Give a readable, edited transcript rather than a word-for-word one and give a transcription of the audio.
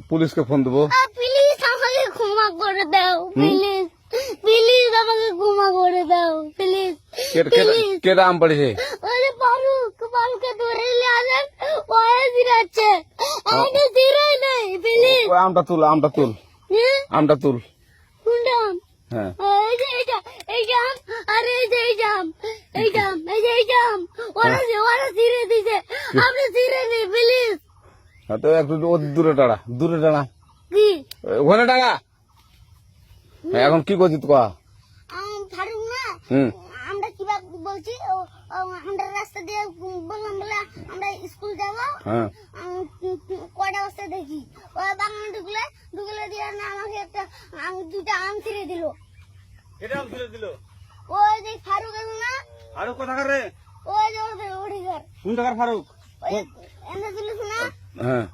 পুলিশকে ফোন দেবো। প্লিজ আমাকে ক্ষমা করে দাও, প্লিজ প্লিজ আমাকে ক্ষমা করে দাও, প্লিজ কেটা আম পড়েছে? ওরে ফারুককে ধরে নিয়ে আসেন, ওয়ে দিরাচ্ছে আমাকে দিরাই নাই, প্লিজ আমটা তুল আমটা তুল। কোনটা আম? হ্যাঁ এই যে এই জাম, আরে এই যে এই জাম, ওরা ছিঁড়ে দিছে, আপনি ছিঁড়ে নি প্লিজ। তো একটু দূরে টাড়া কি ওখানে টাকা। এখন কি করছিস কয়া? ফারুক না, আমরা কিভাবে বলছি, আমরা রাস্তা দিয়ে বললাম বলে আমরা স্কুল যাবো, কয়টা বস্তা দেখি ওই বাগানে ঢুকলে দিয়ে না আমাকে দুটা আম ছিঁড়ে দিল। ওই যে ফারুক আছে না, ফারুক কোথাকার রে? ওই যে ওঠে ঘর কোন টাকার ফারুক? এনে দিলিস না। হ্যাঁ